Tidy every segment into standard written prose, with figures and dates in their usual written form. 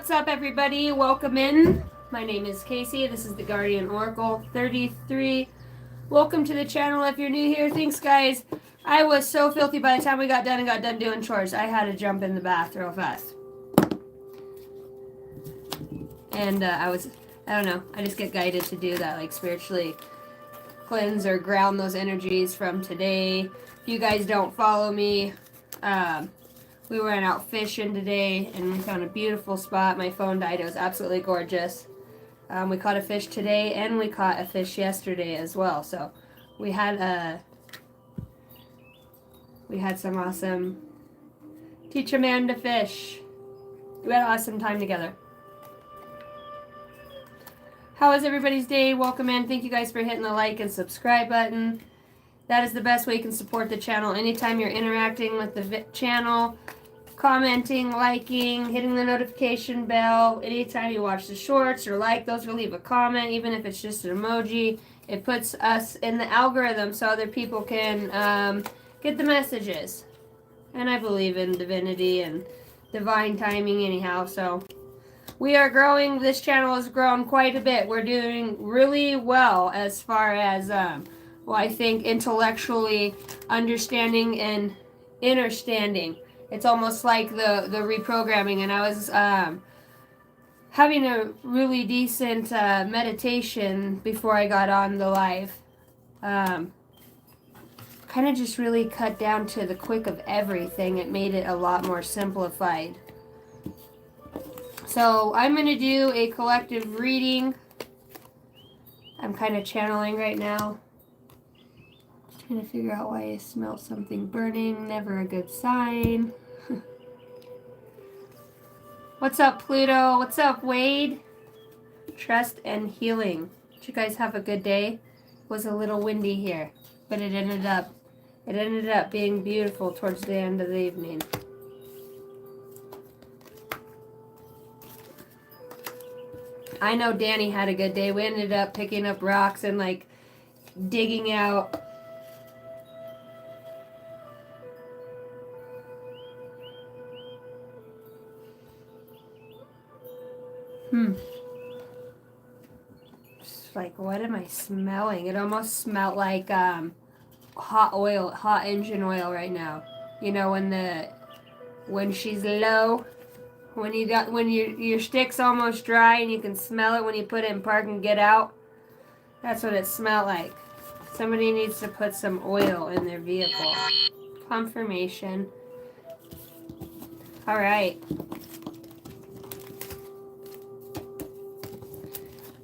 What's up, everybody? Welcome in. My name is Casey. This is the Guardian Oracle 33. Welcome to the channel if you're new here. Thanks, guys. I was so filthy by the time we got done doing chores. I had to jump in the bath real fast. And I don't know, I just get guided to do that, like spiritually cleanse or ground those energies from today. If you guys don't follow me, we went out fishing today and we found a beautiful spot. My phone died. It was absolutely gorgeous. We caught a fish today and we caught a fish yesterday as well. So we had some awesome teach a man to fish. We had an awesome time together. How was everybody's day? Welcome in. Thank you guys for hitting the like and subscribe button. That is the best way you can support the channel. Anytime you're interacting with the channel, commenting, liking, hitting the notification bell, anytime you watch the shorts or like those or leave a comment, even if it's just an emoji, it puts us in the algorithm so other people can get the messages. And I believe in divinity and divine timing anyhow, so we are growing. This channel has grown quite a bit. We're doing really well as far as, I think intellectually understanding and understanding. It's almost like the reprogramming. And I was having a really decent meditation before I got on the live. Kind of just really cut down to the quick of everything. It made it a lot more simplified. So I'm going to do a collective reading. I'm kind of channeling right now. Trying to figure out why I smell something burning. Never a good sign. What's up, Pluto? What's up, Wade? Trust and healing. Did you guys have a good day? It was a little windy here, but it ended up being beautiful towards the end of the evening. I know Danny had a good day. We ended up picking up rocks and like digging out. Just like, what am I smelling? It almost smelled like hot oil, hot engine oil right now. You know, when she's low. When your stick's almost dry and you can smell it when you put it in park and get out. That's what it smelled like. Somebody needs to put some oil in their vehicle. Confirmation. All right.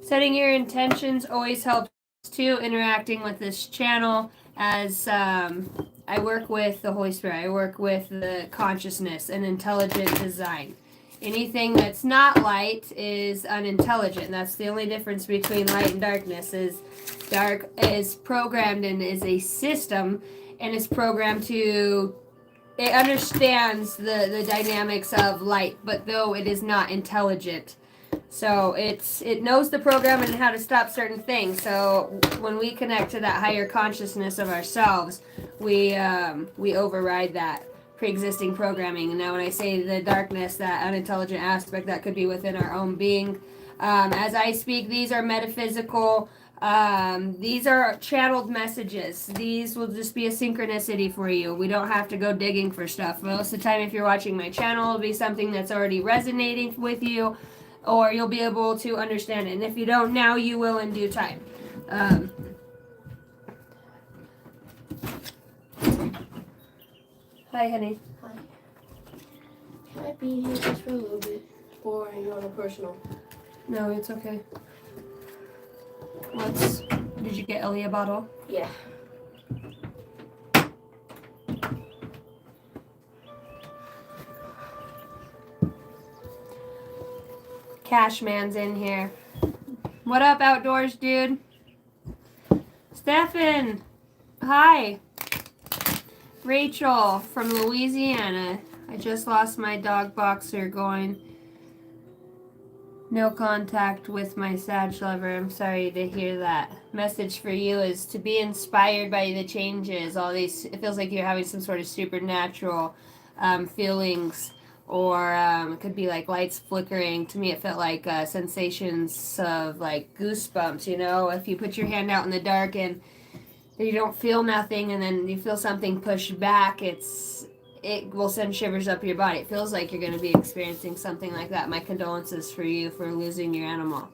Setting your intentions always helps too. Interacting with this channel as I work with the Holy Spirit. I work with the consciousness and intelligent design. Anything that's not light is unintelligent. That's the only difference between light and darkness. Is dark is programmed and is a system and is programmed to, it understands the dynamics of light, but though it is not intelligent. So it knows the program and how to stop certain things. So when we connect to that higher consciousness of ourselves, we override that pre-existing programming. And now when I say the darkness, that unintelligent aspect that could be within our own being, as I speak, these are metaphysical, these are channeled messages. These will just be a synchronicity for you. We don't have to go digging for stuff. Most of the time, if you're watching my channel, it'll be something that's already resonating with you, or you'll be able to understand it. And if you don't now, you will in due time. Hi, honey. Hi. Can I be here just for a little bit? Or are you on a personal? No, it's okay. Did you get Ellie a bottle? Yeah. Cashman's in here. What up, outdoors, dude? Stefan. Hi. Rachel from Louisiana. I just lost my dog Boxer going. No contact with my Sag lover. I'm sorry to hear that. Message for you is to be inspired by the changes. All these, it feels like you're having some sort of supernatural feelings or it could be like lights flickering. To me, it felt like sensations of like goosebumps. You know, if you put your hand out in the dark and you don't feel nothing, and then you feel something push back, it will send shivers up your body. It feels like you're going to be experiencing something like that. My condolences for you for losing your animal.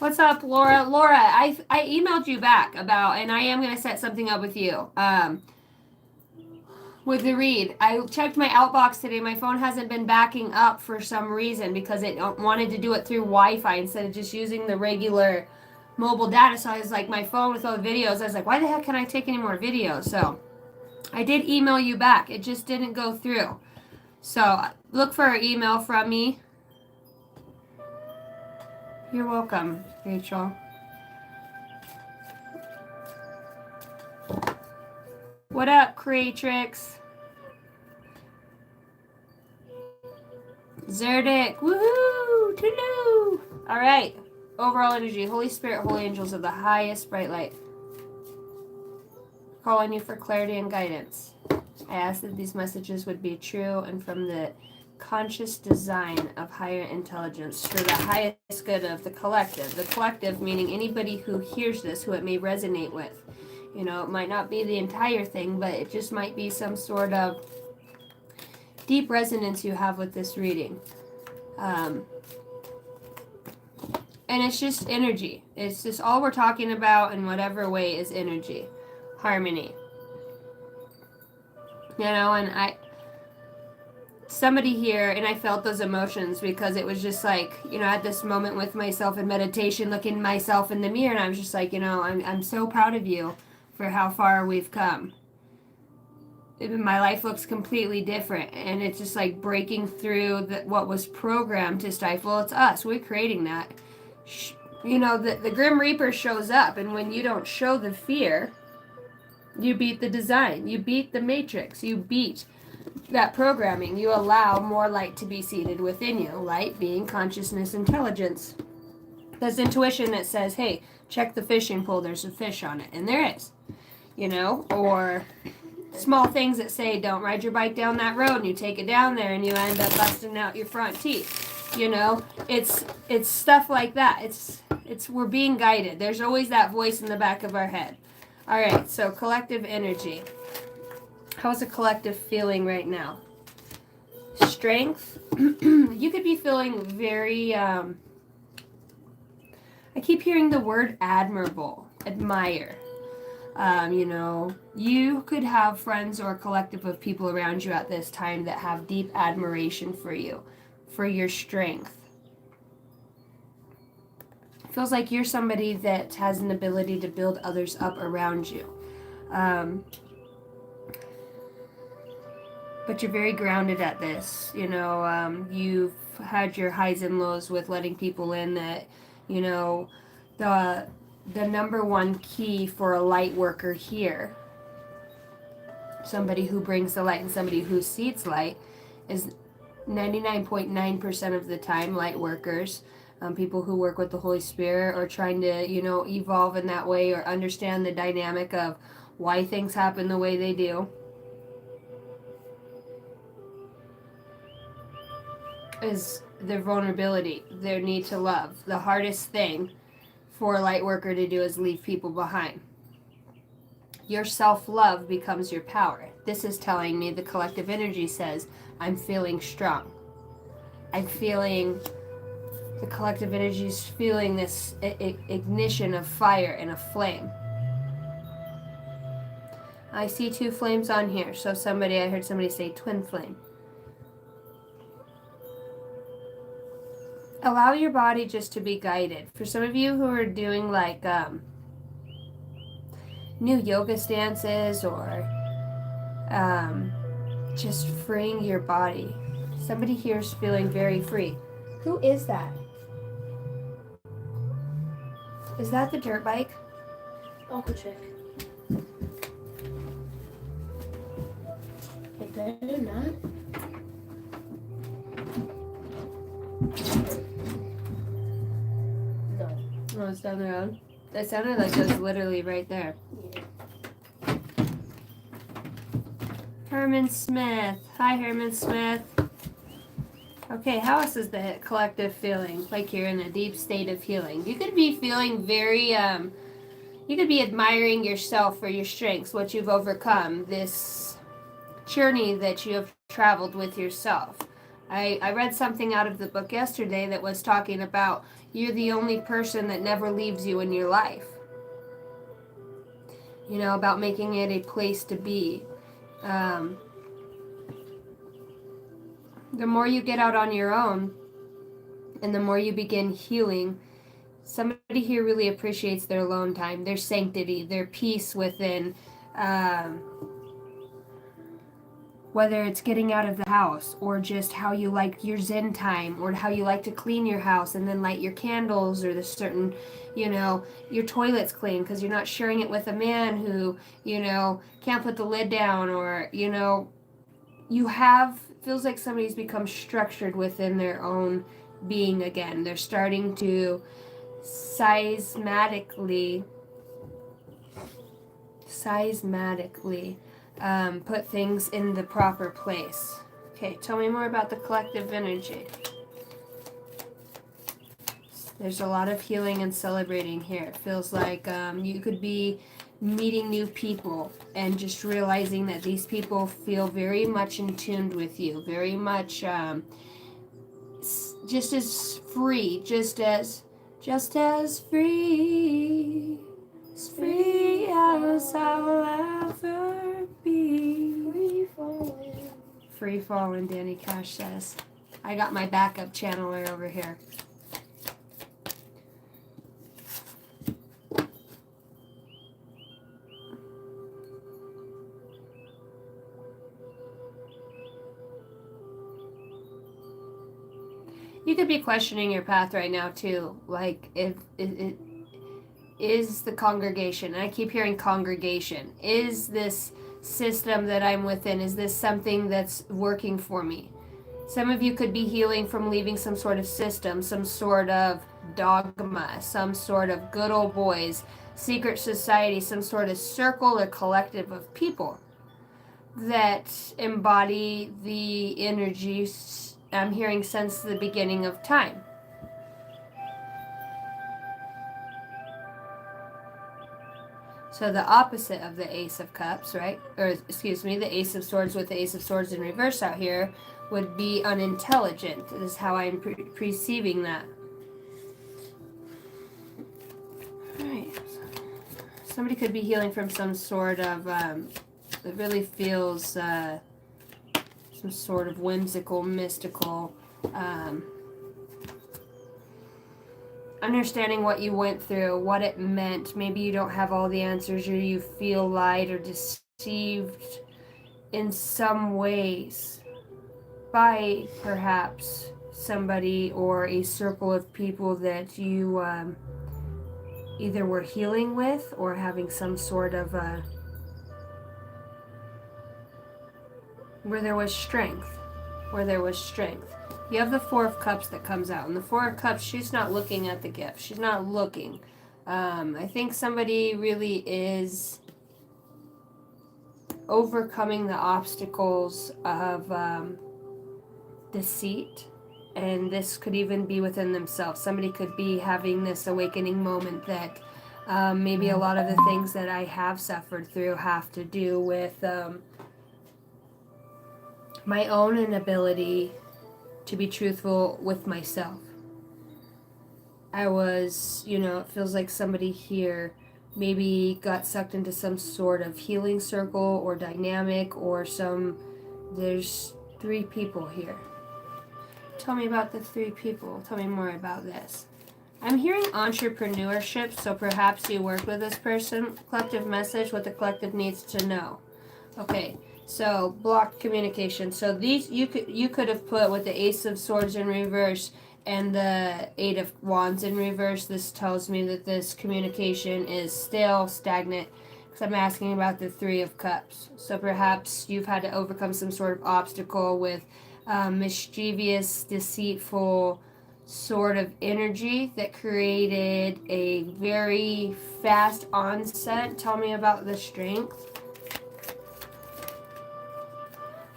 What's up, Laura? Laura, I emailed you back about, and I am going to set something up with you. With the read, I checked my outbox today. My phone hasn't been backing up for some reason because it wanted to do it through Wi-Fi instead of just using the regular mobile data. So I was like, my phone with all the videos, I was like, why the heck can I take any more videos? So I did email you back. It just didn't go through. So look for an email from me. You're welcome, Rachel. What up, Creatrix? Zerdic, woohoo, Tulu. All right, overall energy, Holy Spirit, holy angels of the highest bright light. Call on you for clarity and guidance. I ask that these messages would be true and from the conscious design of higher intelligence for the highest good of the collective. The collective meaning anybody who hears this, who it may resonate with. You know, it might not be the entire thing, but it just might be some sort of deep resonance you have with this reading. And it's just energy. It's just all we're talking about in whatever way is energy. Harmony. You know, and somebody here, and I felt those emotions because it was just like, you know, at this moment with myself in meditation, looking myself in the mirror, and I was just like, you know, I'm so proud of you for how far we've come. My life looks completely different, and it's just like breaking through what was programmed to stifle. It's us. We're creating that. You know, the Grim Reaper shows up, and when you don't show the fear, you beat the design. You beat the matrix. You beat that programming. You allow more light to be seated within you. Light being consciousness, intelligence. There's intuition that says, hey, check the fishing pole. There's a fish on it. And there is. You know, or small things that say don't ride your bike down that road, and you take it down there and you end up busting out your front teeth. You know, it's stuff like that. It's we're being guided. There's always that voice in the back of our head. All right, so collective energy. How's the collective feeling right now? Strength. You could be feeling very I keep hearing the word admirable, admire. You know, you could have friends or a collective of people around you at this time that have deep admiration for you, for your strength. It feels like you're somebody that has an ability to build others up around you. But you're very grounded at this. You know, you've had your highs and lows with letting people in that, you know, the number one key for a light worker here, somebody who brings the light and somebody who seeds light, is 99.9% of the time light workers, people who work with the Holy Spirit or trying to, you know, evolve in that way or understand the dynamic of why things happen the way they do, is their vulnerability, their need to love. The hardest thing for a light worker to do is leave people behind. Your self-love becomes your power. This is telling me the collective energy says, I'm feeling strong. I'm feeling, the collective energy is feeling this ignition of fire and a flame. I see two flames on here. So I heard somebody say twin flame. Allow your body just to be guided. For some of you who are doing like new yoga stances or just freeing your body. Somebody here is feeling very free. Who is that? Is that the dirt bike? Uncle Chick. It better not. Oh, it's down the road. That sounded like it was literally right there. Yeah. Herman Smith. Hi, Herman Smith. Okay, how else is the collective feeling? Like you're in a deep state of healing. You could be feeling very, you could be admiring yourself for your strengths, what you've overcome, this journey that you have traveled with yourself. I read something out of the book yesterday that was talking about you're the only person that never leaves you in your life. You know, about making it a place to be. The more you get out on your own and the more you begin healing, somebody here really appreciates their alone time, their sanctity, their peace within, whether it's getting out of the house or just how you like your zen time or how you like to clean your house and then light your candles, or the certain, you know, your toilet's clean because you're not sharing it with a man who, you know, can't put the lid down, or, you know, you have, feels like somebody's become structured within their own being again. They're starting to seismatically put things in the proper place. Okay, tell me more about the collective energy. There's a lot of healing and celebrating here. It feels like you could be meeting new people and just realizing that these people feel very much in tune with you, very much just as free, just as free, as free as I'll ever be. Free falling, Danny Cash says. I got my backup channeler over here. You could be questioning your path right now too, like if it is the congregation, and I keep hearing congregation, is this system that I'm within, is this something that's working for me? Some of you could be healing from leaving some sort of system, some sort of dogma, some sort of good old boys, secret society, some sort of circle or collective of people that embody the energies I'm hearing since the beginning of time. So the opposite of the Ace of Cups, right? Or excuse me, the Ace of Swords with the Ace of Swords in reverse out here would be unintelligent. This is how I'm perceiving that. Alright. Somebody could be healing from some sort of, it really feels some sort of whimsical, mystical, understanding what you went through, what it meant. Maybe you don't have all the answers, or you feel lied or deceived in some ways by perhaps somebody or a circle of people that you either were healing with or having some sort of where there was strength. You have the Four of Cups that comes out, and the Four of Cups, she's not looking at the gift. She's not looking. I think somebody really is overcoming the obstacles of deceit, and this could even be within themselves. Somebody could be having this awakening moment that maybe a lot of the things that I have suffered through have to do with my own inability to be truthful with myself. I was, you know, it feels like somebody here maybe got sucked into some sort of healing circle or dynamic or there's 3 people here. Tell me about the 3 people. Tell me more about this. I'm hearing entrepreneurship, so perhaps you work with this person. Collective message, what the collective needs to know. Okay. So blocked communication. So these you could have put with the Ace of Swords in reverse and the Eight of Wands in reverse. This tells me that this communication is still stagnant, because I'm asking about the Three of Cups. So perhaps you've had to overcome some sort of obstacle with mischievous, deceitful sort of energy that created a very fast onset. Tell me about the strength.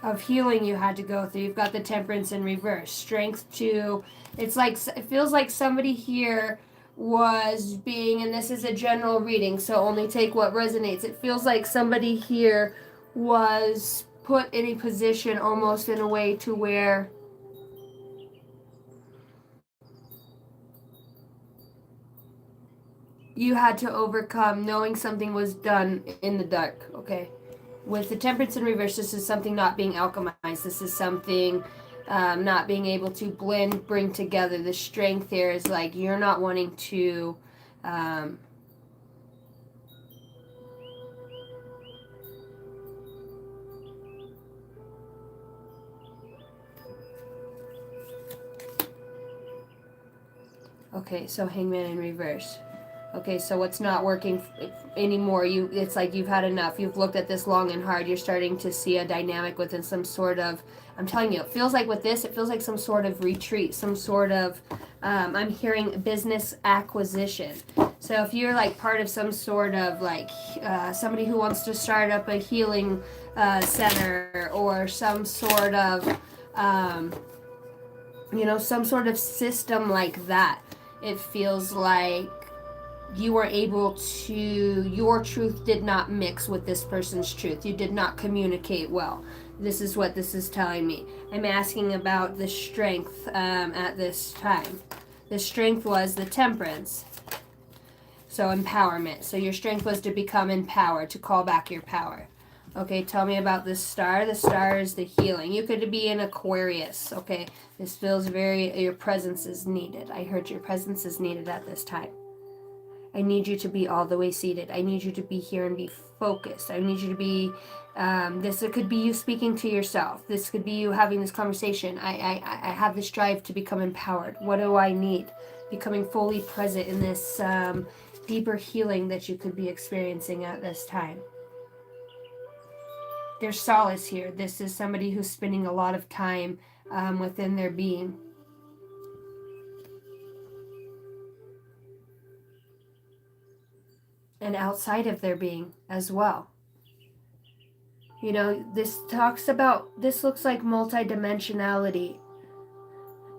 of healing you had to go through. You've got the Temperance in reverse. Strength to, it's like, it feels like somebody here was being, and this is a general reading, so only take what resonates. It feels like somebody here was put in a position almost in a way to where you had to overcome knowing something was done in the dark, okay? With the Temperance in reverse, this is something not being alchemized. This is something not being able to blend, bring together. The strength there is like you're not wanting to okay, so Hangman in reverse. Okay, so what's not working anymore? It's like you've had enough. You've looked at this long and hard. You're starting to see a dynamic within some sort of. I'm telling you, it feels like with this, it feels like some sort of retreat, some sort of. I'm hearing business acquisition. So if you're like part of some sort of like somebody who wants to start up a healing center or some sort of, some sort of system like that, it feels like you were able to, your truth did not mix with this person's truth. You did not communicate well. This is what this is telling me. I'm asking about the strength at this time. The strength was the Temperance. So empowerment. So your strength was to become empowered, to call back your power. Okay, tell me about the Star. The Star is the healing. You could be in Aquarius. Okay, this feels very, your presence is needed. I heard your presence is needed at this time. I need you to be all the way seated. I need you to be here and be focused. I need you to be, it could be you speaking to yourself. This could be you having this conversation. I have this drive to become empowered. What do I need? Becoming fully present in this deeper healing that you could be experiencing at this time. There's solace here. This is somebody who's spending a lot of time within their being. And outside of their being as well. This looks like multidimensionality.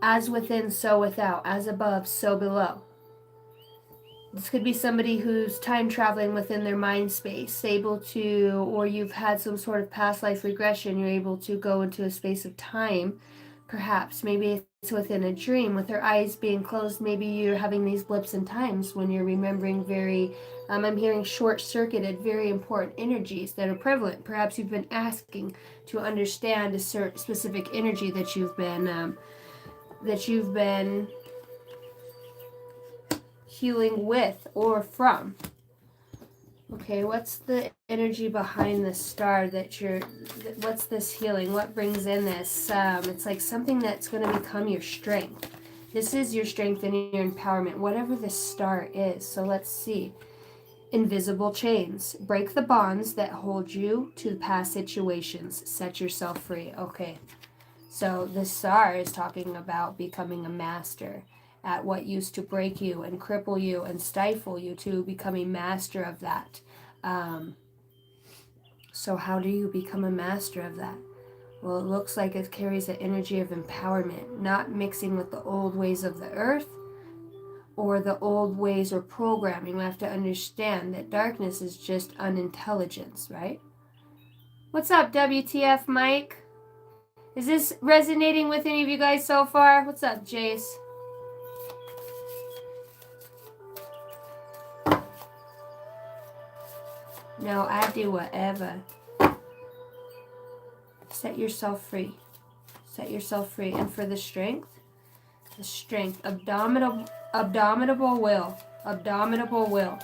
As within, so without. As above, so below. This could be somebody who's time traveling within their mind space, able to, or you've had some sort of past life regression, you're able to go into a space of time, perhaps. Maybe it's within a dream, with their eyes being closed. Maybe you're having these blips in times when you're remembering very, I'm hearing short-circuited, very important energies that are prevalent. Perhaps you've been asking to understand a certain specific energy that you've been healing with or from. Okay, what's the energy behind the Star what's this healing? What brings in this? It's like something that's going to become your strength. This is your strength and your empowerment, whatever the Star is. So let's see. Invisible chains. Break the bonds that hold you to past situations. Set yourself free. Okay, so the Star is talking about becoming a master at what used to break you and cripple you and stifle you, to become a master of that. So how do you become a master of that? Well, it looks like it carries an energy of empowerment, not mixing with the old ways of the earth or the old ways or programming. We have to understand that darkness is just unintelligence, right? What's up, WTF Mike? Is this resonating with any of you guys so far? What's up, Jace? No, I do whatever. Set yourself free. Set yourself free. And for the strength, abdominable will. Abdominable will.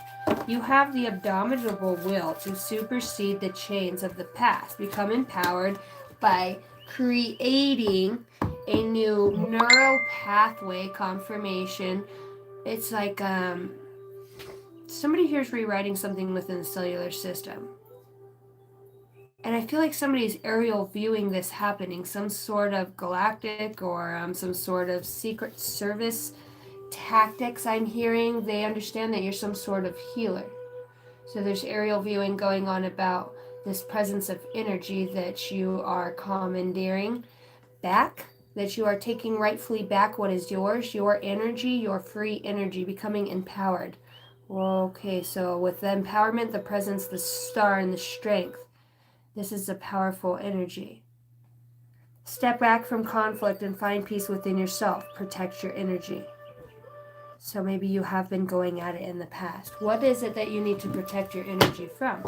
You have the abdominable will to supersede the chains of the past. Become empowered by creating a new neural pathway confirmation. It's like somebody here is rewriting something within the cellular system. And I feel like somebody's aerial viewing this happening, some sort of galactic or some sort of secret service tactics I'm hearing. They understand that you're some sort of healer. So there's aerial viewing going on about this presence of energy that you are commandeering back, that you are taking rightfully back what is yours, your energy, your free energy, becoming empowered. Okay, so with the empowerment, the presence, the star, and the strength, this is a powerful energy. Step back from conflict and find peace within yourself. Protect your energy. So maybe you have been going at it in the past. What is it that you need to protect your energy from?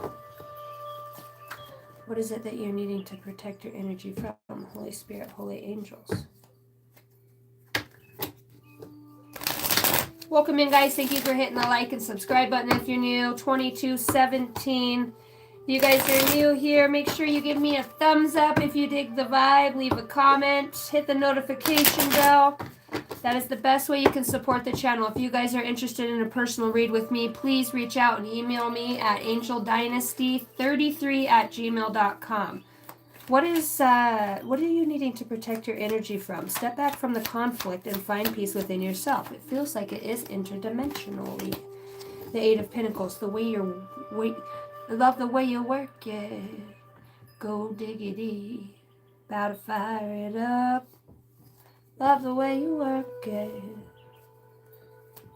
What is it that you're needing to protect your energy from? Holy Spirit, holy angels. Welcome in, guys. Thank you for hitting the like and subscribe button if you're new. 2217. If you guys are new here, make sure you give me a thumbs up if you dig the vibe. Leave a comment. Hit the notification bell. That is the best way you can support the channel. If you guys are interested in a personal read with me, please reach out and email me at angeldynasty33@gmail.com. What are you needing to protect your energy from? Step back from the conflict and find peace within yourself. It feels like it is interdimensionally. The Eight of Pentacles, I love the way you work it. Go diggity. About to fire it up. Love the way you work it.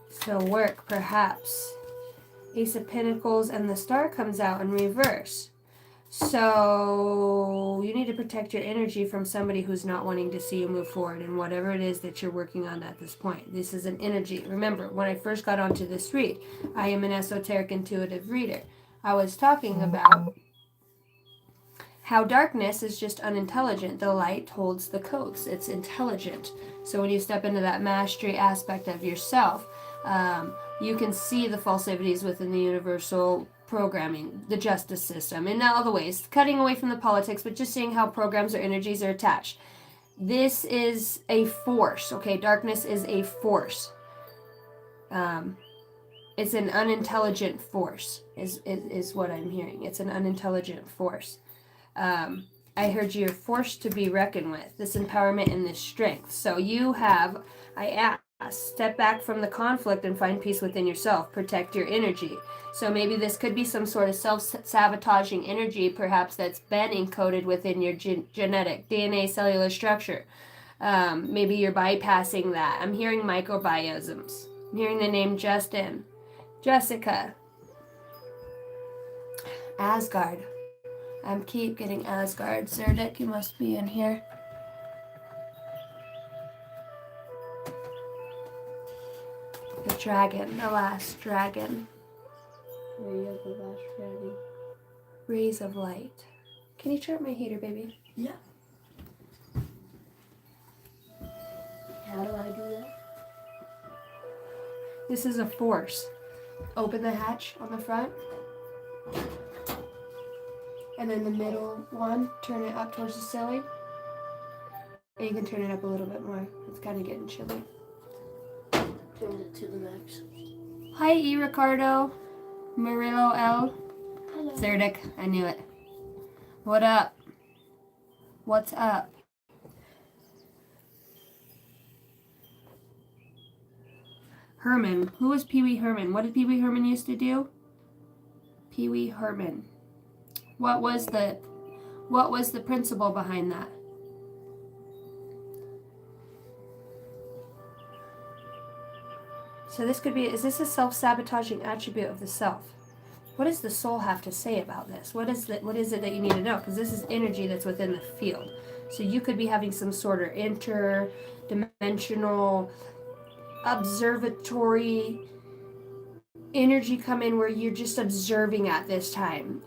So work, perhaps. Ace of Pentacles and the Star comes out in reverse. So you need to protect your energy from somebody who's not wanting to see you move forward in whatever it is that you're working on at this point. This is an energy. Remember, when I first got onto this read, I am an esoteric intuitive reader. I was talking about how darkness is just unintelligent. The light holds the codes. It's intelligent. So when you step into that mastery aspect of yourself, you can see the falsities within the universal programming, the justice system, in all the ways, cutting away from the politics, but just seeing how programs or energies are attached. This is a force, okay? Darkness is a force. It's an unintelligent force, is what I'm hearing. It's an unintelligent force. I heard you're forced to be reckoned with, this empowerment and this strength. So you have, I asked, step back from the conflict and find peace within yourself. Protect your energy. So maybe this could be some sort of self-sabotaging energy, perhaps that's been encoded within your genetic DNA cellular structure. Maybe you're bypassing that. I'm hearing microbiomes. I'm hearing the name Justin, Jessica, Asgard. Keep getting Asgard. Zerdek, you must be in here. The dragon, the last dragon. Where you have the last dragon. Rays of light. Can you turn up my heater, baby? Yeah. How do I do that? This is a force. Open the hatch on the front. And then the middle one, turn it up towards the ceiling. And you can turn it up a little bit more. It's kind of getting chilly. Turn it to the max. Hi, E. Ricardo. Murillo L. Hello. Zerdek, I knew it. What up? What's up? Herman. Who was Pee Wee Herman? What did Pee Wee Herman used to do? Pee Wee Herman. What was the principle behind that? So this could be, is this a self-sabotaging attribute of the self? What does the soul have to say about this? What is it that you need to know? Because this is energy that's within the field. So you could be having some sort of interdimensional observatory energy come in where you're just observing at this time.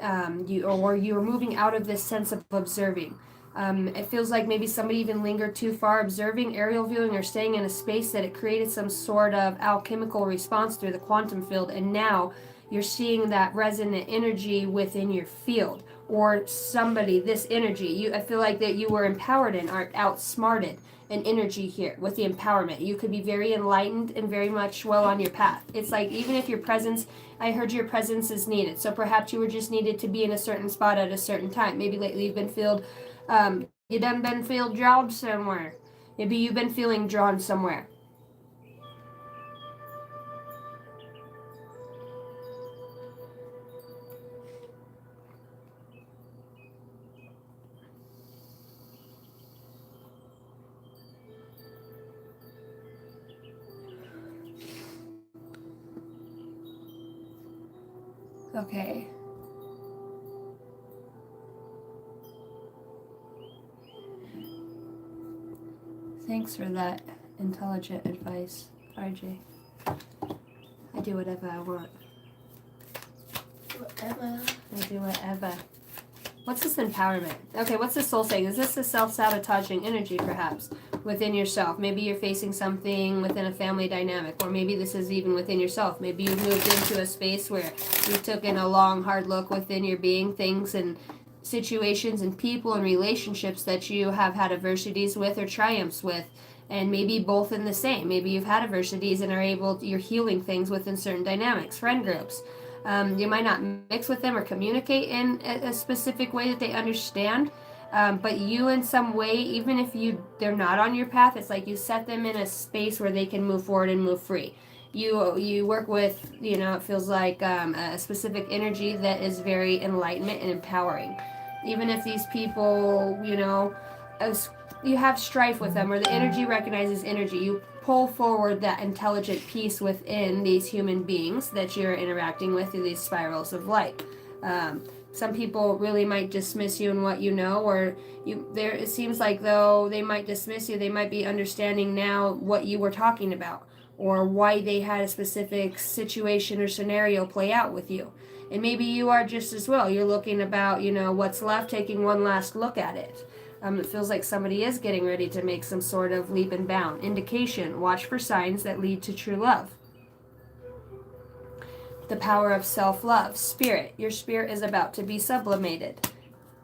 You're moving out of this sense of observing. It feels like maybe somebody even lingered too far observing, aerial viewing, or staying in a space that it created some sort of alchemical response through the quantum field, and now you're seeing that resonant energy within your field, or somebody, this energy. I feel like that you were empowered and are outsmarted in energy here with the empowerment. You could be very enlightened and very much well on your path. It's like even if your presence, I heard your presence is needed. So perhaps you were just needed to be in a certain spot at a certain time. Maybe lately you've been you done been feel drawn somewhere. Maybe you've been feeling drawn somewhere. Okay. Thanks for that intelligent advice, RJ. I do whatever I want. Whatever. I do whatever. What's this empowerment? Okay, what's the soul saying? Is this a self-sabotaging energy, perhaps, within yourself? Maybe you're facing something within a family dynamic, or maybe this is even within yourself. Maybe you moved into a space where you took in a long, hard look within your being, things and situations and people and relationships that you have had adversities with or triumphs with, and maybe both in the same. Maybe you've had adversities and you're healing things within certain dynamics, friend groups. You might not mix with them or communicate in a specific way that they understand, but you in some way, even if they're not on your path, it's like you set them in a space where they can move forward and move free. You work with, it feels like a specific energy that is very enlightenment and empowering. Even if these people, as you have strife with them or the energy recognizes energy, you pull forward that intelligent piece within these human beings that you're interacting with through these spirals of light. Some people really might dismiss you in what you know, or it seems like though they might dismiss you, they might be understanding now what you were talking about or why they had a specific situation or scenario play out with you. And maybe you are just as well. You're looking about, what's left, taking one last look at it. It feels like somebody is getting ready to make some sort of leap and bound. Indication, watch for signs that lead to true love. The power of self-love. Spirit, your spirit is about to be sublimated.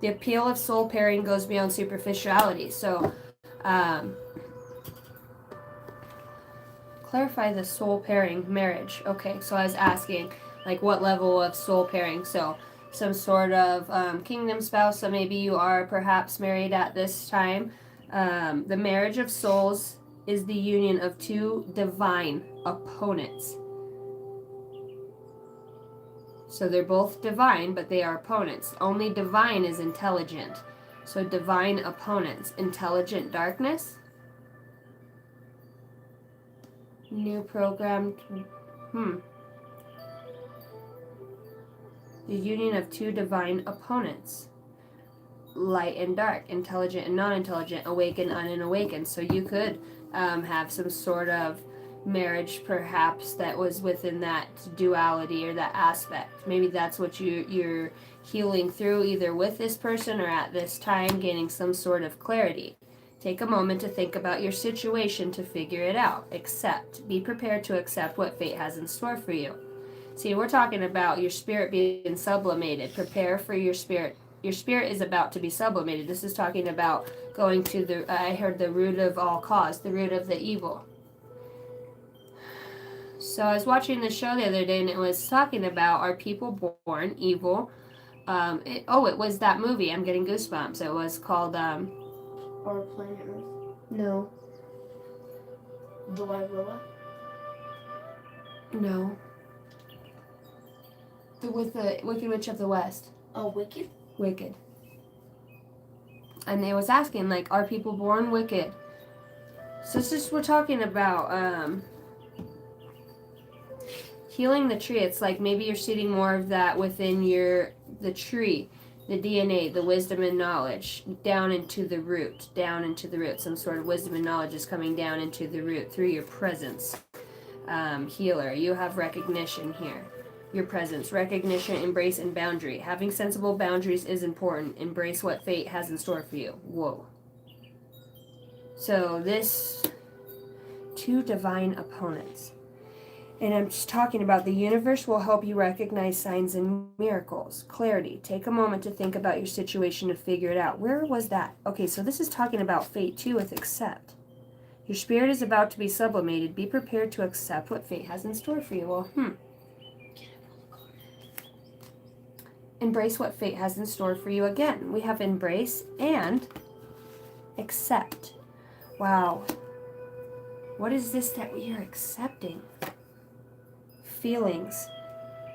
The appeal of soul pairing goes beyond superficiality. So, clarify the soul pairing marriage. Okay, so I was asking, like, what level of soul pairing? So, some sort of kingdom spouse, so maybe you are perhaps married at this time. The marriage of souls is the union of two divine opponents. So they're both divine, but they are opponents. Only divine is intelligent. So divine opponents. Intelligent darkness. New programmed. The union of two divine opponents. Light and dark, intelligent and non-intelligent, awakened and unawakened. So you could have some sort of marriage perhaps that was within that duality or that aspect. Maybe that's what you're healing through either with this person or at this time, gaining some sort of clarity. Take a moment to think about your situation to figure it out. Accept. Be prepared to accept what fate has in store for you. See, we're talking about your spirit being sublimated. Prepare for your spirit. Your spirit is about to be sublimated. This is talking about going to I heard the root of all cause, the root of the evil. So I was watching the show the other day and it was talking about, are people born evil? It was that movie. I'm getting goosebumps. It was called... Or Planet Earth. No. The White Robot? No. With the Wicked Witch of the West. Oh, Wicked? Wicked. And they was asking, like, are people born wicked? So it's just, we're talking about healing the tree. It's like maybe you're seeding more of that within the tree, the DNA, the wisdom and knowledge, down into the root. Some sort of wisdom and knowledge is coming down into the root through your presence. Healer, you have recognition here. Your presence, recognition, embrace, and boundary. Having sensible boundaries is important. Embrace what fate has in store for you. Whoa. So this, two divine opponents. And I'm just talking about the universe will help you recognize signs and miracles. Clarity. Take a moment to think about your situation to figure it out. Where was that? Okay, so this is talking about fate too with accept. Your spirit is about to be sublimated. Be prepared to accept what fate has in store for you. Well, Embrace what fate has in store for you again. We have embrace and accept. Wow. What is this that we are accepting? Feelings.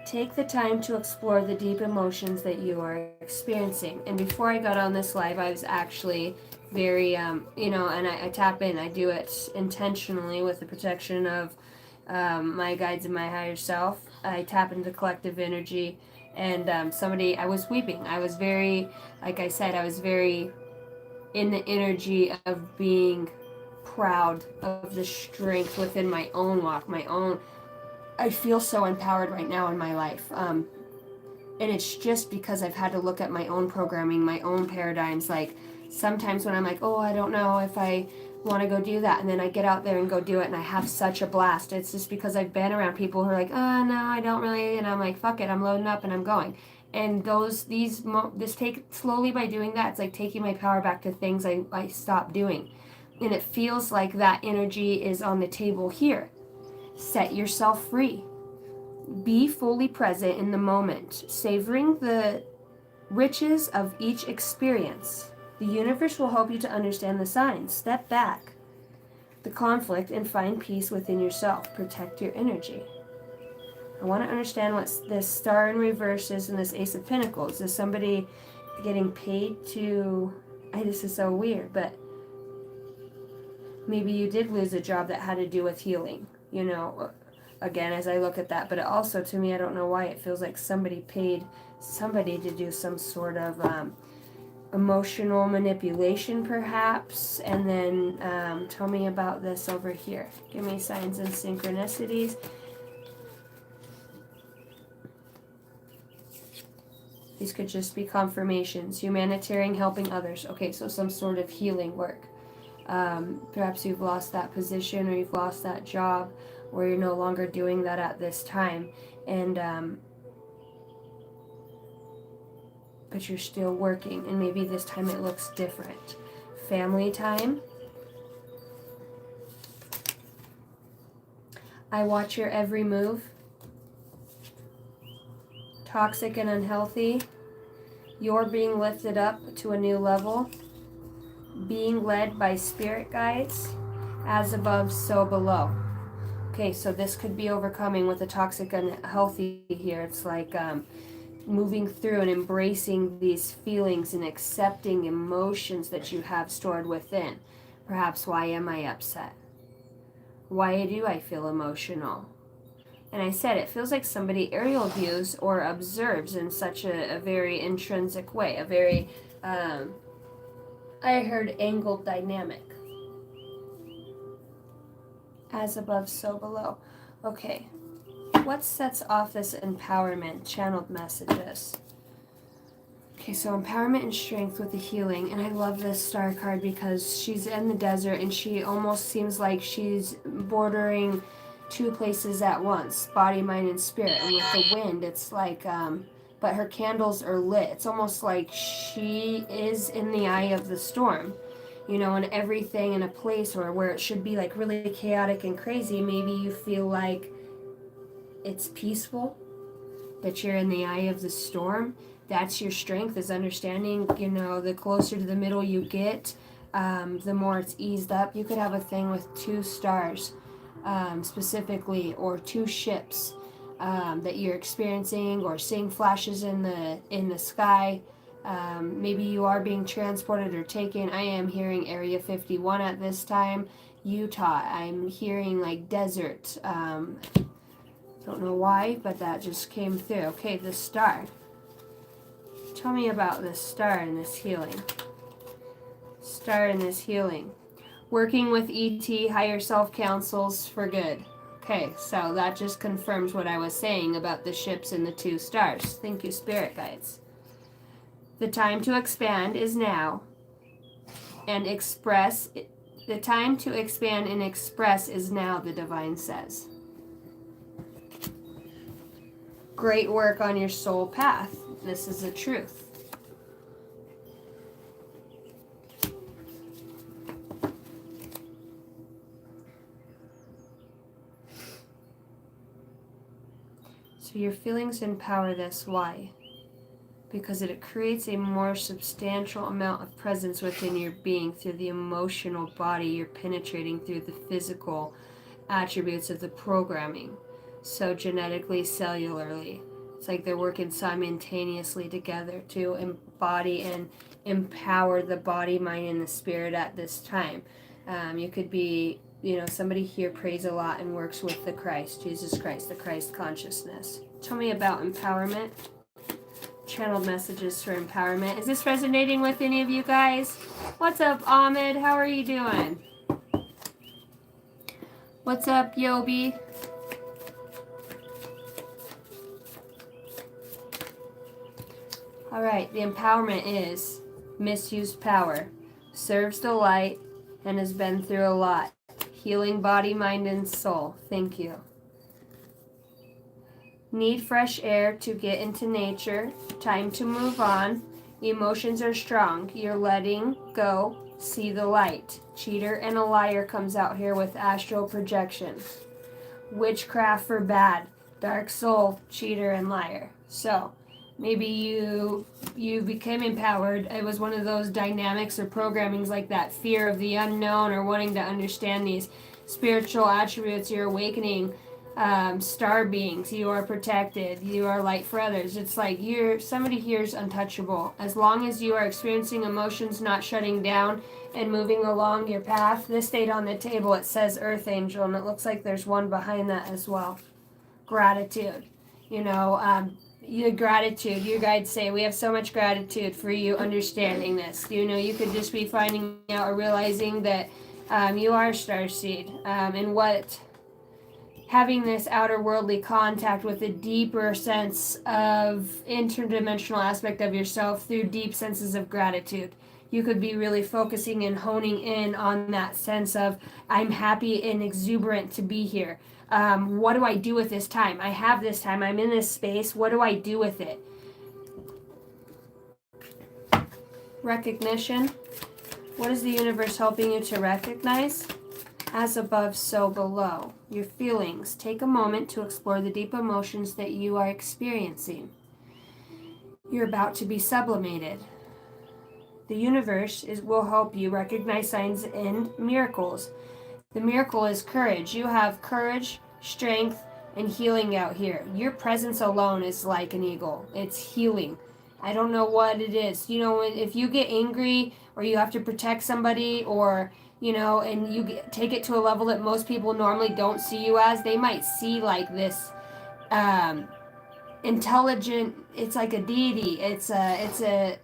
Take the time to explore the deep emotions that you are experiencing. And before I got on this live, I was actually very, and I tap in. I do it intentionally with the protection of my guides and my higher self. I tap into collective energy And I was weeping. I was very, like I said, I was very in the energy of being proud of the strength within my own walk, I feel so empowered right now in my life. And it's just because I've had to look at my own programming, my own paradigms. Like sometimes when I'm like, oh, I don't know if I want to go do that, and then I get out there and go do it, and I have such a blast. It's just because I've been around people who are like, oh no, I don't really, and I'm like, fuck it, I'm loading up and I'm going. And this take slowly by doing that, it's like taking my power back to things I stopped doing, and it feels like that energy is on the table here. Set yourself free. Be fully present in the moment, savoring the riches of each experience. The universe will help you to understand the signs. Step back the conflict and find peace within yourself. Protect your energy. I want to understand what this star in reverse is and this ace of pentacles. Is somebody getting paid to... this is so weird, but maybe you did lose a job that had to do with healing, again, as I look at that. But it also, to me, I don't know why, it feels like somebody paid somebody to do some sort of emotional manipulation, perhaps. And then tell me about this over here. Give me signs and synchronicities. These could just be confirmations. Humanitarian, helping others. Okay, so some sort of healing work. Perhaps you've lost that position, or you've lost that job, or you're no longer doing that at this time, and but you're still working, and maybe this time it looks different. Family time. I watch your every move. Toxic and unhealthy. You're being lifted up to a new level. Being led by spirit guides. As above, so below. Okay, so this could be overcoming with the toxic and unhealthy here. It's like moving through and embracing these feelings and accepting emotions that you have stored within. Perhaps, why am I upset? Why do I feel emotional? And I said, it feels like somebody aerial views or observes in such a very intrinsic way, a very, I heard angled dynamic. As above, so below. Okay. What sets off this empowerment? Channeled messages. Okay, so empowerment and strength with the healing. And I love this star card because she's in the desert and she almost seems like she's bordering two places at once, body, mind, and spirit. And with the wind, it's like, but her candles are lit. It's almost like she is in the eye of the storm, and everything in a place or where it should be like really chaotic and crazy. Maybe you feel like it's peaceful, that you're in the eye of the storm. That's your strength, is understanding, the closer to the middle you get, the more it's eased up. You could have a thing with two stars, specifically, or two ships that you're experiencing, or seeing flashes in the sky. Maybe you are being transported or taken. I am hearing Area 51 at this time. Utah, I'm hearing like desert. Don't know why, but that just came through. Okay, the star. Tell me about this star and this healing. Star and this healing. Working with ET, higher self councils for good. Okay, so that just confirms what I was saying about the ships and the two stars. Thank you, spirit guides. The time to expand is now. And express. The time to expand and express is now, the divine says. Great work on your soul path. This is the truth. So your feelings empower this. Why? Because it creates a more substantial amount of presence within your being through the emotional body. You're penetrating through the physical attributes of the programming. So genetically, cellularly, it's like they're working simultaneously together to embody and empower the body, mind, and the spirit at this time. You could be, somebody here prays a lot and works with the Christ, Jesus Christ, the Christ consciousness. Tell me about empowerment. channeled messages for empowerment. Is this resonating with any of you guys? What's up, Ahmed? How are you doing? What's up, Yobi? All right, the empowerment is misused power, serves the light, and has been through a lot. Healing body, mind, and soul. Thank you. Need fresh air to get into nature. Time to move on. Emotions are strong. You're letting go. See the light. Cheater and a liar comes out here with astral projection. Witchcraft for bad. Dark soul, cheater, and liar. So, maybe you became empowered. It was one of those dynamics or programmings like that fear of the unknown or wanting to understand these spiritual attributes. You're awakening star beings. You are protected. You are light for others. It's like somebody here is untouchable. As long as you are experiencing emotions not shutting down and moving along your path. This stayed on the table. It says Earth Angel, and it looks like there's one behind that as well. Gratitude. Your gratitude. Your guides say we have so much gratitude for you understanding this. You could just be finding out or realizing that you are starseed, and what having this outer worldly contact with a deeper sense of interdimensional aspect of yourself through deep senses of gratitude. You could be really focusing and honing in on that sense of I'm happy and exuberant to be here. What do I do with this time? I have this time. I'm in this space. What do I do with it? Recognition. What is the universe helping you to recognize? As above, so below. Your feelings. Take a moment to explore the deep emotions that you are experiencing. You're about to be sublimated. The universe will help you recognize signs and miracles. The miracle is courage. You have courage, strength, and healing out here. Your presence alone is like an eagle. It's healing. I don't know what it is. If you get angry or you have to protect somebody or and you take it to a level that most people normally don't see you as, they might see like this intelligent, it's like a deity, it's a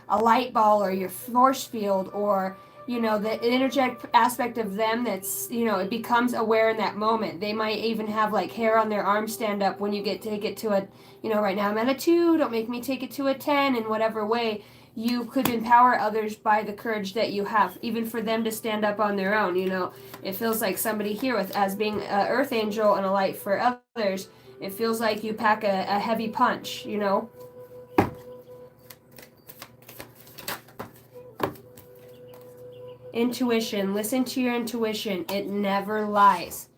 light ball or your force field or the energetic aspect of them that's it becomes aware in that moment. They might even have like hair on their arms stand up when you take it to a right now I'm at a 2, don't make me take it to a 10 in whatever way. You could empower others by the courage that you have, even for them to stand up on their own. It feels like somebody here as being an earth angel and a light for others, it feels like you pack a heavy punch, Intuition. Listen to your intuition. It never lies.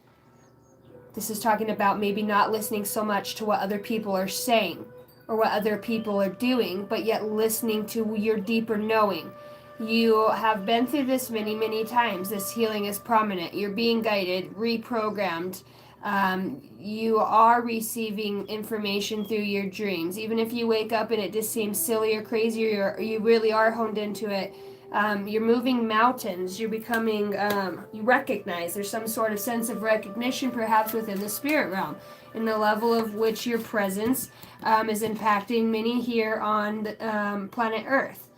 This is talking about maybe not listening so much to what other people are saying or what other people are doing, but yet listening to your deeper knowing. You have been through this many, many times. This healing is prominent. You're being guided, reprogrammed. You are receiving information through your dreams. Even if you wake up and it just seems silly or crazy, or you really are honed into it. You're moving mountains. You're becoming, you recognize there's some sort of sense of recognition perhaps within the spirit realm in the level of which your presence is impacting many here on the, planet Earth.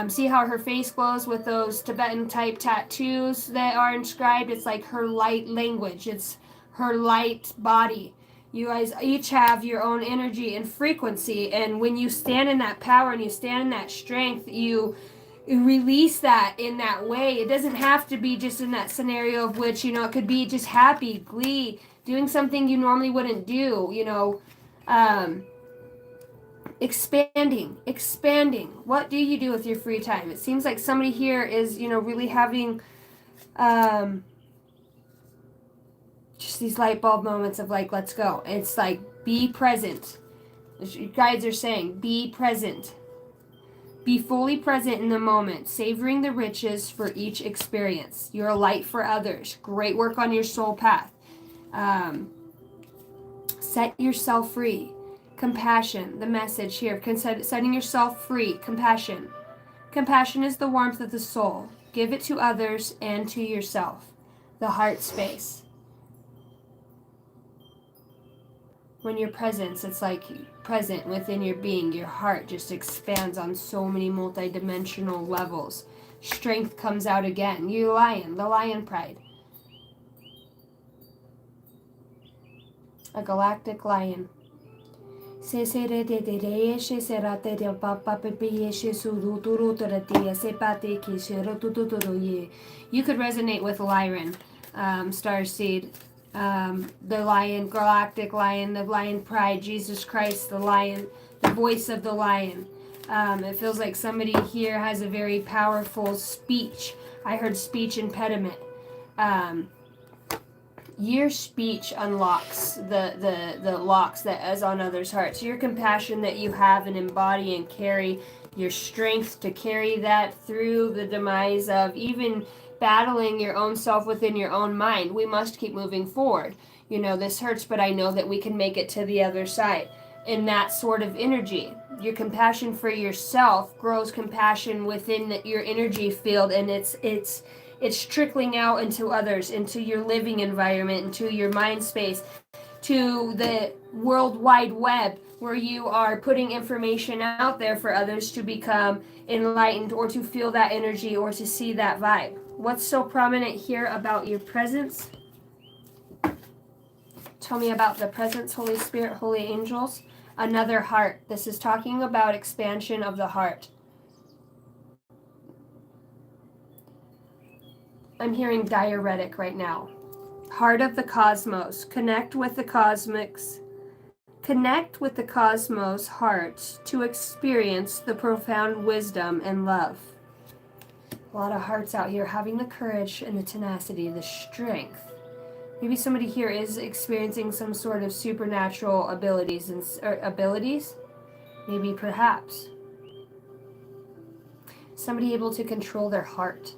See how her face glows with those Tibetan type tattoos that are inscribed? It's like her light language. It's her light body. You guys each have your own energy and frequency, and when you stand in that power and you stand in that strength, you release that in that way. It doesn't have to be just in that scenario of which, it could be just happy, glee, doing something you normally wouldn't do, expanding. What do you do with your free time? It seems like somebody here is, really having just these light bulb moments of like, let's go. It's like, be present. Your guides are saying, be present. Be fully present in the moment, savoring the riches for each experience. You're a light for others. Great work on your soul path. Set yourself free. Compassion, the message here. Setting yourself free. Compassion. Compassion is the warmth of the soul. Give it to others and to yourself. The heart space. When your presence, it's like present within your being, your heart just expands on so many multidimensional levels. Strength comes out again. You lion, the lion pride. A galactic lion. You could resonate with Lyran, Starseed, the lion, galactic lion, the lion pride, Jesus Christ, the lion, the voice of the lion. It feels like somebody here has a very powerful speech. I heard speech impediment. Your speech unlocks the locks that is on others' hearts. Your compassion that you have and embody and carry, your strength to carry that through the demise of even battling your own self within your own mind. We must keep moving forward. This hurts, but I know that we can make it to the other side. In that sort of energy, your compassion for yourself grows compassion within your energy field, and it's trickling out into others, into your living environment, into your mind space, to the World Wide Web, where you are putting information out there for others to become enlightened or to feel that energy or to see that vibe. What's so prominent here about your presence? Tell me about the presence, Holy Spirit, holy angels. Another heart. This is talking about expansion of the heart. I'm hearing diuretic right now. Heart of the cosmos. Connect with the cosmics. Connect with the cosmos heart to experience the profound wisdom and love. A lot of hearts out here having the courage and the tenacity, the strength. Maybe somebody here is experiencing some sort of supernatural abilities. Maybe perhaps. Somebody able to control their heart.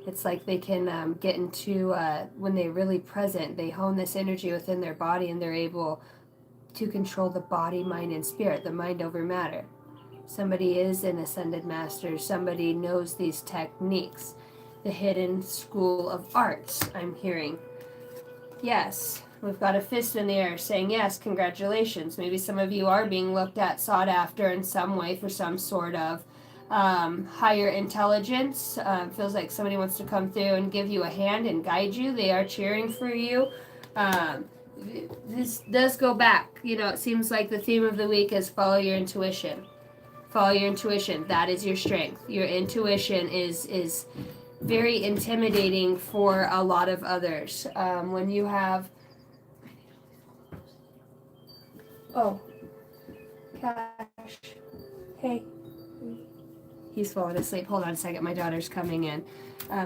It's like they can get into, when they're really present, they hone this energy within their body and they're able to control the body, mind, and spirit, the mind over matter. Somebody is an ascended master. Somebody knows these techniques. The hidden school of arts, I'm hearing. Yes, we've got a fist in the air saying yes, congratulations. Maybe some of you are being looked at, sought after in some way for some sort of higher intelligence. Feels like somebody wants to come through and give you a hand and guide you. They are cheering for you. This does go back. It seems like the theme of the week is follow your intuition. Follow your intuition. That is your strength. Your intuition is very intimidating for a lot of others. When you have... Oh. Cash. Hey. He's falling asleep. Hold on a second. My daughter's coming in.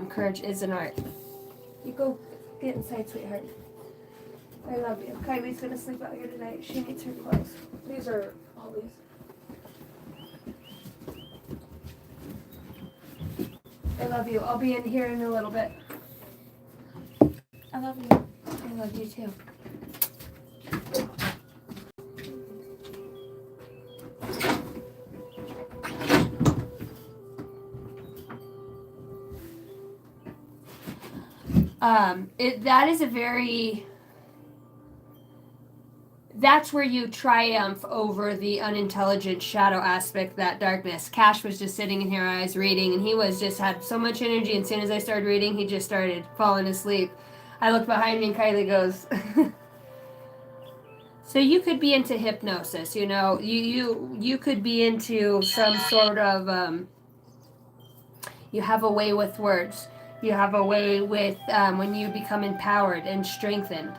Courage is an art. You go get inside, sweetheart. I love you. Kylie's going to sleep out here tonight. She needs her clothes. These are Holly's. I love you. I'll be in here in a little bit. I love you. I love you too. That is a very... That's where you triumph over the unintelligent shadow aspect, that darkness. Cash was just sitting in here, I was reading, and he had so much energy, and as soon as I started reading, he just started falling asleep. I looked behind me and Kylie goes... So you could be into hypnosis, you could be into some sort of... you have a way with words. You have a way with when you become empowered and strengthened.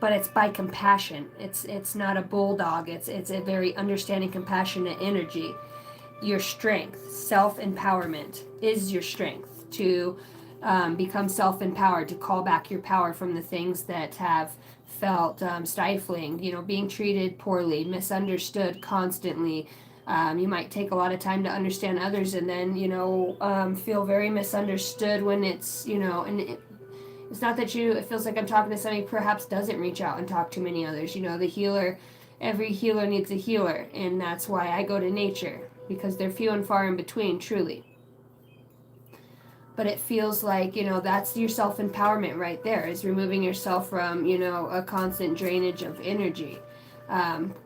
But it's by compassion. It's not a bulldog. It's a very understanding, compassionate energy. Your strength, self-empowerment is your strength to become self-empowered, to call back your power from the things that have felt stifling, being treated poorly, misunderstood constantly. You might take a lot of time to understand others and then, feel very misunderstood when it's, it's not that it feels like I'm talking to somebody who perhaps doesn't reach out and talk to many others. The healer, every healer needs a healer, and that's why I go to nature, because they're few and far in between, truly. but it feels like, that's your self-empowerment right there, is removing yourself from, a constant drainage of energy.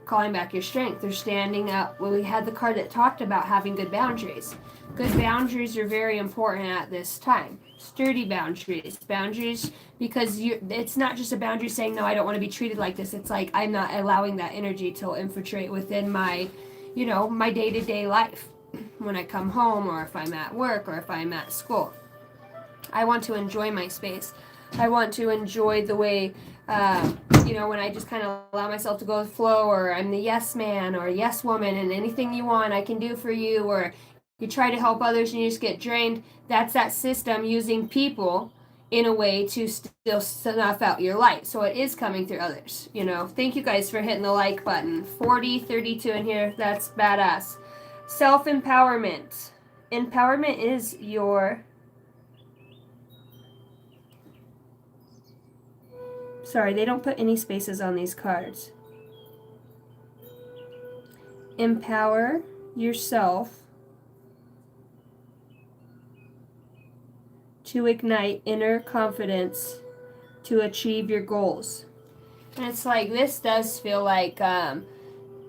Calling back your strength, or standing up. Well, we had the card that talked about having good boundaries. Good boundaries are very important at this time. Sturdy boundaries. Boundaries, because it's not just a boundary saying, no, I don't want to be treated like this. It's like, I'm not allowing that energy to infiltrate within my, my day-to-day life. When I come home, or if I'm at work, or if I'm at school, I want to enjoy my space. I want to enjoy the way, when I just kind of allow myself to go with flow, or I'm the yes man or yes woman, and anything you want I can do for you, or you try to help others and you just get drained. That's that system using people in a way to still snuff out your light. So it is coming through others. Thank you guys for hitting the like button. 32 in here. That's badass. Self-empowerment. Empowerment is your... Sorry, they don't put any spaces on these cards. Empower yourself to ignite inner confidence to achieve your goals. And it's like, this does feel like, I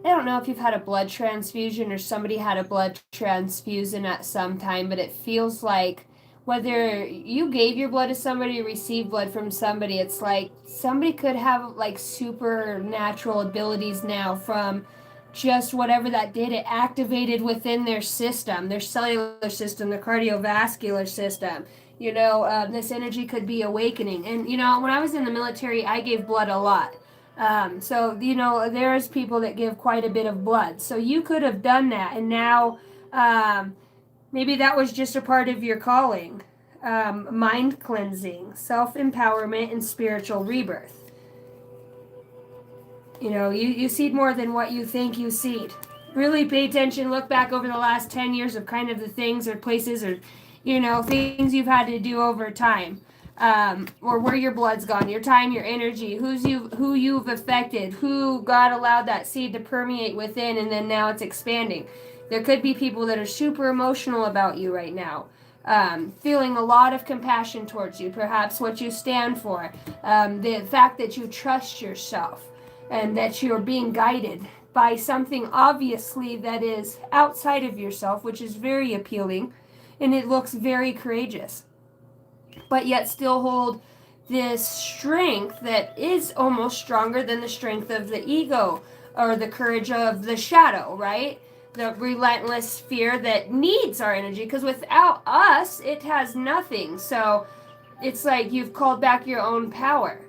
don't know if you've had a blood transfusion or somebody had a blood transfusion at some time, but it feels like whether you gave your blood to somebody or received blood from somebody, it's like somebody could have like supernatural abilities now from just whatever that did. It activated within their system, their cellular system, their cardiovascular system. This energy could be awakening. And, when I was in the military, I gave blood a lot. So, there's people that give quite a bit of blood. So you could have done that. And now, maybe that was just a part of your calling. Mind cleansing, self-empowerment, and spiritual rebirth. You seed more than what you think you seed. Really pay attention, look back over the last 10 years of kind of the things or places or, things you've had to do over time. Or where your blood's gone, your time, your energy, who you've affected, who God allowed that seed to permeate within, and then now it's expanding. There could be people that are super emotional about you right now, feeling a lot of compassion towards you, perhaps what you stand for, the fact that you trust yourself, and that you're being guided by something obviously that is outside of yourself, which is very appealing, and it looks very courageous, but yet still hold this strength that is almost stronger than the strength of the ego or the courage of the shadow, right? The relentless fear that needs our energy, because without us, it has nothing. So it's like you've called back your own power.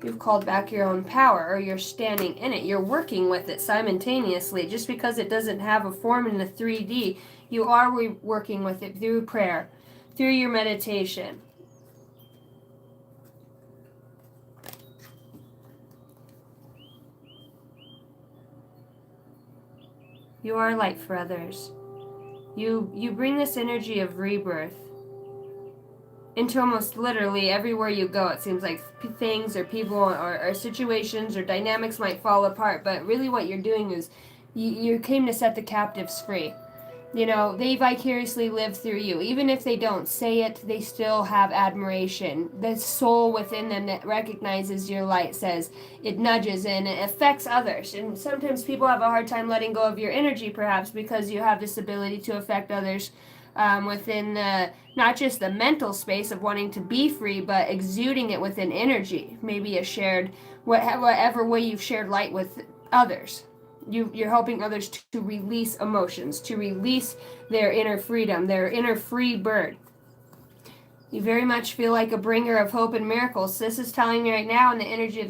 You've called back your own power, or you're standing in it. You're working with it simultaneously. Just because it doesn't have a form in the 3D, you are working with it through prayer, through your meditation. You are light for others. You bring this energy of rebirth into almost literally everywhere you go. It seems like things or people or situations or dynamics might fall apart, but really what you're doing is you came to set the captives free. They vicariously live through you. Even if they don't say it, they still have admiration. The soul within them that recognizes your light says it nudges and it affects others. And sometimes people have a hard time letting go of your energy, perhaps because you have this ability to affect others within not just the mental space of wanting to be free, but exuding it within energy. Maybe a shared, whatever way you've shared light with others. You're helping others to release emotions, to release their inner freedom, their inner free bird. You very much feel like a bringer of hope and miracles. This is telling me right now in the energy of